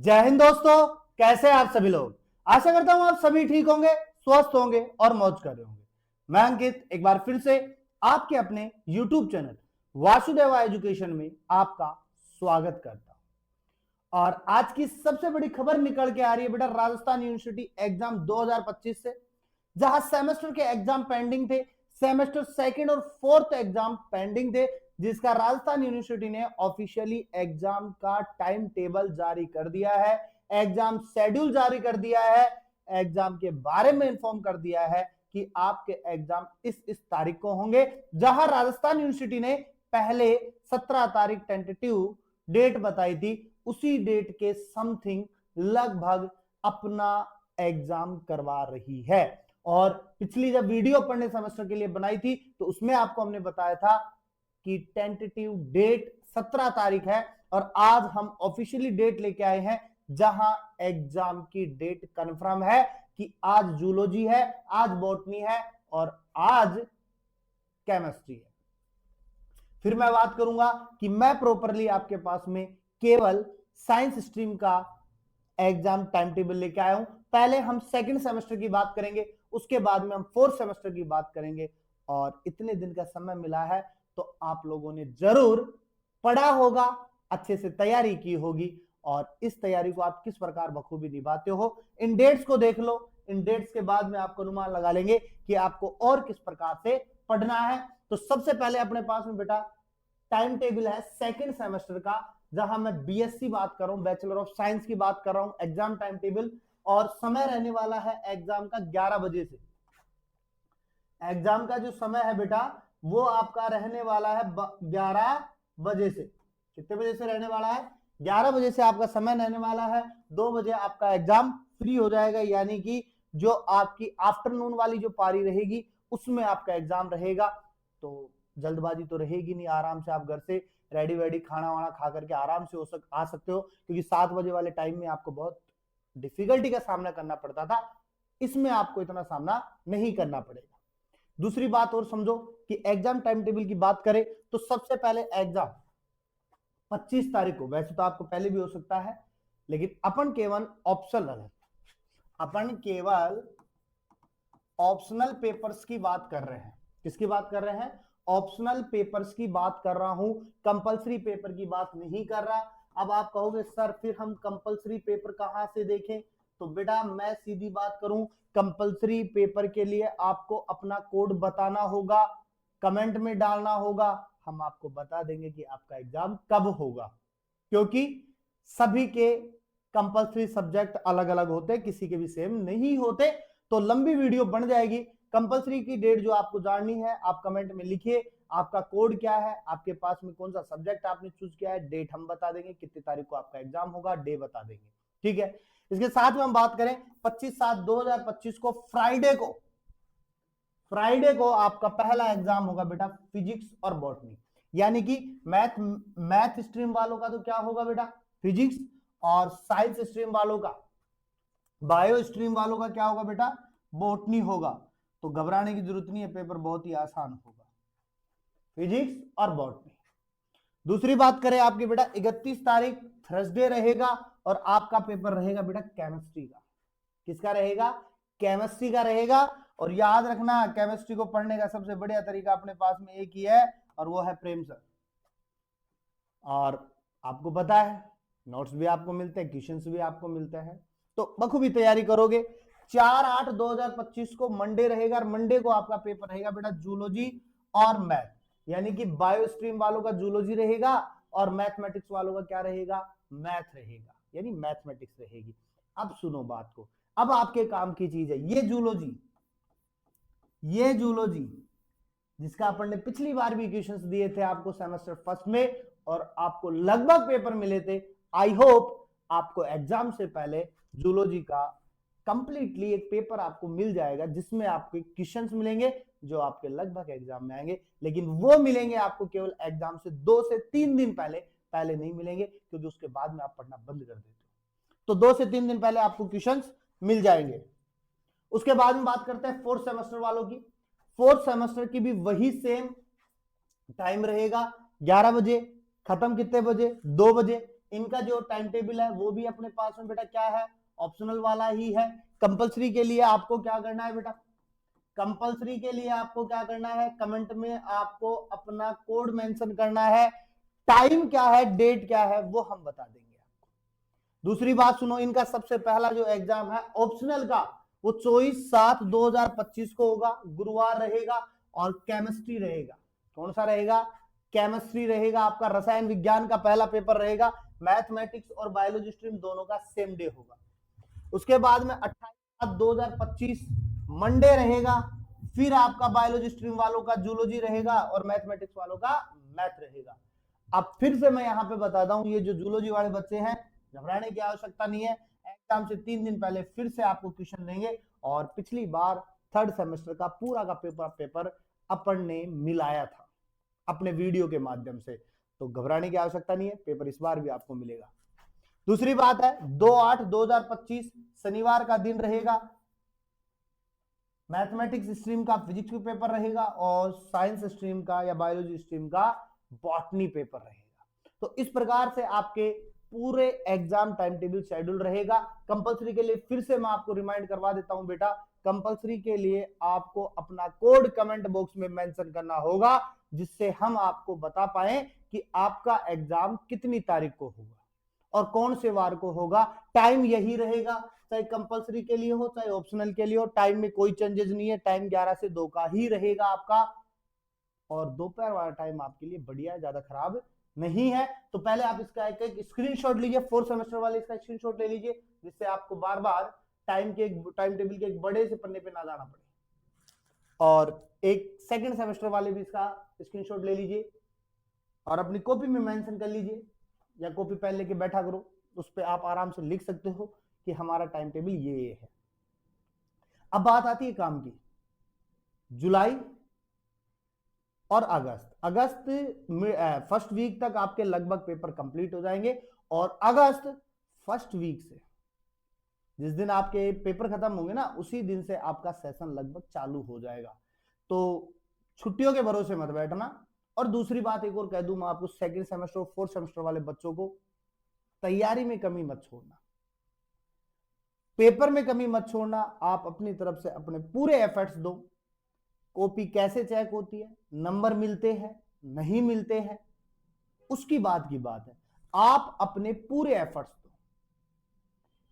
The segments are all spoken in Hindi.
जय हिंद दोस्तों, कैसे हैं आप सभी लोग। आशा करता हूं आप सभी ठीक होंगे, स्वस्थ होंगे और मौज कर रहे होंगे। मैं अंकित एक बार फिर से आपके अपने YouTube चैनल वासुदेवा एजुकेशन में आपका स्वागत करता हूं। और आज की सबसे बड़ी खबर निकल के आ रही है बेटा राजस्थान यूनिवर्सिटी एग्जाम 2025 से, जहां सेमेस्टर के एग्जाम पेंडिंग थे। सेमेस्टर सेकंड और फोर्थ एग्जाम पेंडिंग थे, जिसका राजस्थान यूनिवर्सिटी ने ऑफिशियली एग्जाम का टाइम टेबल जारी कर दिया है, एग्जाम शेड्यूल जारी कर दिया है, एग्जाम के बारे में इंफॉर्म कर दिया है कि आपके एग्जाम इस तारीख को होंगे। जहां राजस्थान यूनिवर्सिटी ने पहले 17 तारीख टेंटेटिव डेट बताई थी, उसी डेट के समथिंग लगभग अपना एग्जाम करवा रही है। और पिछली जब वीडियो पढ़ने सेमेस्टर के लिए बनाई थी तो उसमें आपको हमने बताया था कि टेंटेटिव डेट 17 तारीख है, और आज हम ऑफिशियली डेट लेके आए हैं जहां एग्जाम की डेट कंफर्म है कि आज जूलॉजी है, आज बॉटनी है और आज केमिस्ट्री है। फिर मैं बात करूंगा कि मैं प्रॉपरली आपके पास में केवल साइंस स्ट्रीम का एग्जाम टाइम टेबल लेके आया हूं। पहले हम सेकंड सेमेस्टर की बात करेंगे, उसके बाद में हम फोर्थ सेमेस्टर की बात करेंगे। और इतने दिन का समय मिला है तो आप लोगों ने जरूर पढ़ा होगा, अच्छे से तैयारी की होगी, और इस तैयारी को आप किस प्रकार बखूबी निभाते हो इन डेट्स को देख लो। इन डेट्स के बाद में आपको अनुमान लगा लेंगे कि आपको और किस प्रकार से पढ़ना है। तो सबसे पहले अपने पास में बेटा टाइम टेबल है सेकंड सेमेस्टर का, जहां मैं बीएससी बात कर रहा हूं, बैचलर ऑफ साइंस की बात कर रहा हूं। एग्जाम टाइम टेबल और समय रहने वाला है एग्जाम का 11 बजे से। एग्जाम का जो समय है बेटा वो आपका रहने वाला है 11 बजे से। कितने बजे से रहने वाला है? 11 बजे से आपका समय रहने वाला है। 2 बजे आपका एग्जाम फ्री हो जाएगा, यानी कि जो आपकी आफ्टरनून वाली जो पारी रहेगी उसमें आपका एग्जाम रहेगा। तो जल्दबाजी तो रहेगी नहीं, आराम से आप घर से रेडी वेडी खाना वाना खा करके आराम से आ सकते हो, क्योंकि 7 बजे वाले टाइम में आपको बहुत डिफिकल्टी का सामना करना पड़ता था, इसमें आपको इतना सामना नहीं करना पड़ेगा। दूसरी बात और समझो कि एग्जाम टाइम टेबल की बात करें तो सबसे पहले एग्जाम 25 तारीख को, वैसे तो आपको पहले भी हो सकता है, लेकिन अपन केवल ऑप्शनल है, अपन केवल ऑप्शनल पेपर्स की बात कर रहे हैं। किसकी बात कर रहे हैं? ऑप्शनल पेपर्स की बात कर रहा हूं, कंपलसरी पेपर की बात नहीं कर रहा। अब आप कहोगे सर फिर हम कंपलसरी पेपर कहां से देखें? तो बेटा मैं सीधी बात करूं, कंपलसरी पेपर के लिए आपको अपना कोड बताना होगा, कमेंट में डालना होगा, हम आपको बता देंगे कि आपका एग्जाम कब होगा, क्योंकि सभी के कंपलसरी सब्जेक्ट अलग अलग होते, किसी के भी सेम नहीं होते। तो लंबी वीडियो बन जाएगी। कंपलसरी की डेट जो आपको जाननी है आप कमेंट में लिखिए, आपका कोड क्या है, आपके पास में कौन सा सब्जेक्ट आपने चूज किया है, डेट हम बता देंगे, कितनी तारीख को आपका एग्जाम होगा, डे बता देंगे। ठीक है, इसके साथ में हम बात करें 25/7/2025 को फ्राइडे को आपका पहला एग्जाम होगा बेटा फिजिक्स और बॉटनी, यानी कि मैथ स्ट्रीम वालों का तो क्या होगा बेटा फिजिक्स, और साइंस स्ट्रीम वालों का, बायो स्ट्रीम वालों का क्या होगा बेटा बॉटनी होगा। तो घबराने की जरूरत नहीं है, पेपर बहुत ही आसान होगा, फिजिक्स और बॉटनी। दूसरी बात करें आपकी बेटा 31 तारीख थर्सडे रहेगा, और आपका पेपर रहेगा बेटा केमिस्ट्री का। किसका रहेगा? केमिस्ट्री का रहेगा। और याद रखना केमिस्ट्री को पढ़ने का सबसे बढ़िया तरीका अपने पास में एक ही है, और वो है प्रेम सर। और आपको पता है नोट्स भी आपको मिलते हैं, क्वेश्चंस भी आपको मिलते हैं, तो बखूबी तैयारी करोगे। 4/8/2025 को मंडे रहेगा, और मंडे को आपका पेपर रहेगा बेटा जूलॉजी और मैथ, यानी कि बायो स्ट्रीम वालों का जूलॉजी रहेगा और मैथमेटिक्स वालों का क्या रहेगा? मैथ रहेगा, यानी मैथमेटिक्स रहेगी। अब सुनो बात को, अब आपके काम की चीज है ये जूलॉजी जिसका अपन ने पिछली बार भी क्वेश्चंस दिए थे आपको सेमेस्टर फर्स्ट में, और आपको लगभग पेपर मिले थे। आई होप आपको एग्जाम से पहले जूलॉजी का कंप्लीटली एक पेपर आपको मिल जाएगा, जिसमें आपको क्वेश्चंस मिलेंगे जो आपके लगभग एग्जाम में आएंगे, लेकिन वो मिलेंगे आपको केवल एग्जाम से 2 से 3 दिन पहले नहीं मिलेंगे, क्योंकि उसके बाद में आप पढ़ना बंद कर देते हो। तो 2 से 3 दिन पहले आपको क्वेश्चंस मिल जाएंगे। उसके बाद में बात करते हैं फोर्थ सेमेस्टर वालों की। फोर्थ सेमेस्टर की भी वही सेम टाइम रहेगा, 11 बजे, खत्म कितने बजे? 2 बजे। इनका जो टाइम टेबल है वो भी अपने पास में बेटा क्या है, ऑप्शनल वाला ही है। कंपलसरी के लिए आपको क्या करना है बेटा, कंपलसरी के लिए आपको क्या करना है, कमेंट में आपको अपना कोड मेंशन करना है, टाइम क्या है, डेट क्या है वो हम बता देंगे आपको। दूसरी बात सुनो, इनका सबसे पहला जो एग्जाम है ऑप्शनल का वो 24/7/2025 को होगा, गुरुवार रहेगा, और केमिस्ट्री रहेगा। कौन सा रहेगा, केमिस्ट्री रहेगा आपका, रसायन विज्ञान का पहला पेपर रहेगा। मैथमेटिक्स और बायोलॉजी स्ट्रीम दोनों का सेम डे होगा। उसके बाद में 28/7/2025 मंडे रहेगा, फिर आपका बायोलॉजी स्ट्रीम वालों का जूलॉजी रहेगा और मैथमेटिक्स वालों का मैथ रहेगा। अब फिर से मैं यहां पे बताता हूं, ये जो जूलॉजी वाले बच्चे हैं घबराने की आवश्यकता नहीं है, एग्जाम से 3 दिन पहले फिर से आपको क्वेश्चन देंगे, और पिछली बार थर्ड सेमेस्टर का पूरा का पेपर अपन ने मिलाया था अपने वीडियो के माध्यम से, तो घबराने की आवश्यकता नहीं है, पेपर इस बार भी आपको मिलेगा। दूसरी बात है 2/8/2025 शनिवार का दिन रहेगा, मैथमेटिक्स स्ट्रीम का फिजिक्स का पेपर रहेगा और साइंस स्ट्रीम का या बायोलॉजी स्ट्रीम का बॉटनी पेपर रहेगा। तो इस प्रकार से आपके पूरे एग्जाम टाइम टेबल शेड्यूल रहेगा। कंपलसरी के लिए फिर से मैं आपको रिमाइंड करवा देता हूं बेटा, कंपलसरी के लिए आपको अपना कोड कमेंट बॉक्स में मेंशन करना होगा, जिससे हम आपको बता पाए कि आपका एग्जाम कितनी तारीख को होगा और कौन से वार को होगा। टाइम यही रहेगा, चाहे कंपलसरी के लिए हो चाहे ऑप्शनल के लिए हो, टाइम में कोई चेंजेस नहीं है, टाइम 11 से 2 का ही रहेगा आपका, और दोपहर वाला टाइम आपके लिए बढ़िया है, ज्यादा खराब नहीं है। तो पहले आप इसका एक स्क्रीनशॉट लीजिए, 4th सेमेस्टर वाले इसका स्क्रीनशॉट ले लीजिए, जिससे आपको बार बार टाइम टेबल के एक बड़े से पन्ने पे ना जाना पड़े। और एक सेकंड सेमेस्टर वाले भी इसका स्क्रीनशॉट ले लीजिए और अपनी कॉपी में मेंशन कर लीजिए, या कॉपी पेन लेके बैठा करो, उस पर आप आराम से लिख सकते हो कि हमारा टाइम टेबल ये है। अब बात आती है काम की, जुलाई और अगस्त फर्स्ट वीक तक आपके लगभग पेपर कंप्लीट हो जाएंगे, और अगस्त फर्स्ट वीक से जिस दिन आपके पेपर खत्म होंगे ना, उसी दिन से आपका सेशन लगभग चालू हो जाएगा। तो छुट्टियों के भरोसे मत बैठना। और दूसरी बात एक और कह दूं मैं आपको, सेकंड सेमेस्टर और 4th सेमेस्टर वाले बच्चों को तैयारी में कमी मत छोड़ना, पेपर में कमी मत छोड़ना, आप अपनी तरफ से अपने पूरे एफर्ट्स दो। कॉपी कैसे चेक होती है, नंबर मिलते हैं नहीं मिलते हैं उसकी बात की बात है, आप अपने पूरे एफर्ट्स दो।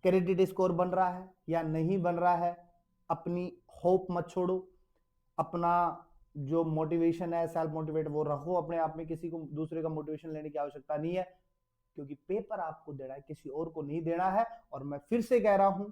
क्रेडिट स्कोर बन रहा है या नहीं बन रहा है, अपनी होप मत छोड़ो, अपना जो मोटिवेशन है, सेल्फ मोटिवेट वो रखो अपने आप में, किसी को दूसरे का मोटिवेशन लेने की आवश्यकता नहीं है, क्योंकि पेपर आपको देना है, किसी और को नहीं देना है। और मैं फिर से कह रहा हूं,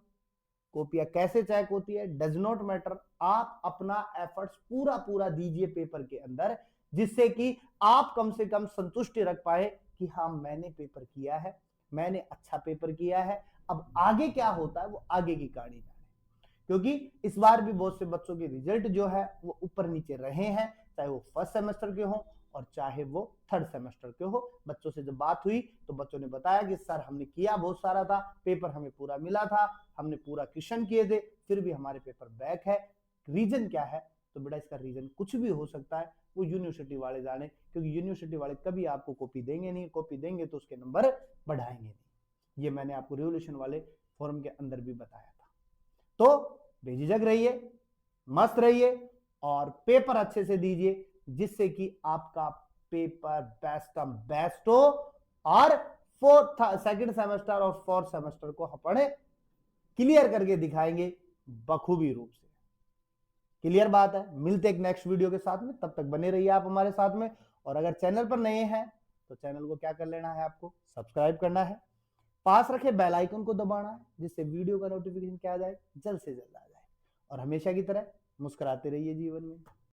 कॉपियां कैसे चेक होती है डज नॉट मैटर, आप अपना एफर्ट्स पूरा दीजिए पेपर के अंदर, जिससे कि आप कम से कम संतुष्टि रख पाए कि हाँ मैंने पेपर किया है, मैंने अच्छा पेपर किया है। अब आगे क्या होता है वो आगे की कहानी जाने, क्योंकि इस बार भी बहुत से बच्चों के रिजल्ट जो है वो ऊपर नीचे रहे हैं, चाहे वो फर्स्ट सेमेस्टर के हो और चाहे वो थर्ड सेमेस्टर के हो। बच्चों से जब बात हुई तो बच्चों ने बताया कि सर हमने किया बहुत सारा था, पेपर हमें पूरा मिला था, हमने पूरा क्वेश्चन किए थे, फिर भी हमारे पेपर बैक है। रीजन क्या है, तो बेटा इसका रीजन कुछ भी हो सकता है, वो यूनिवर्सिटी वाले जाने, क्योंकि यूनिवर्सिटी वाले कभी आपको कॉपी देंगे नहीं, कॉपी देंगे तो उसके नंबर बढ़ाएंगे नहीं। ये मैंने आपको रिवोल्यूशन वाले फोरम के अंदर भी बताया था। तो बेझिझक रहिए, मस्त रहिए और पेपर अच्छे से दीजिए, जिससे कि आपका पेपर बेस्ट बेस्ट हो, और सेकंड सेमेस्टर और 4th सेमेस्टर को अपन क्लियर करके दिखाएंगे बखूबी रूप से। क्लियर बात है। मिलते एक नेक्स्ट वीडियो के साथ में, तब तक बने रहिए आप हमारे साथ में। और अगर चैनल पर नए हैं तो चैनल को क्या कर लेना है, आपको सब्सक्राइब करना है, पास रखे बेल आइकन को दबाना है, जिससे वीडियो का नोटिफिकेशन क्या आ जाए, जल्द से जल्द आ जाए। और हमेशा की तरह मुस्कुराते रहिए जीवन में।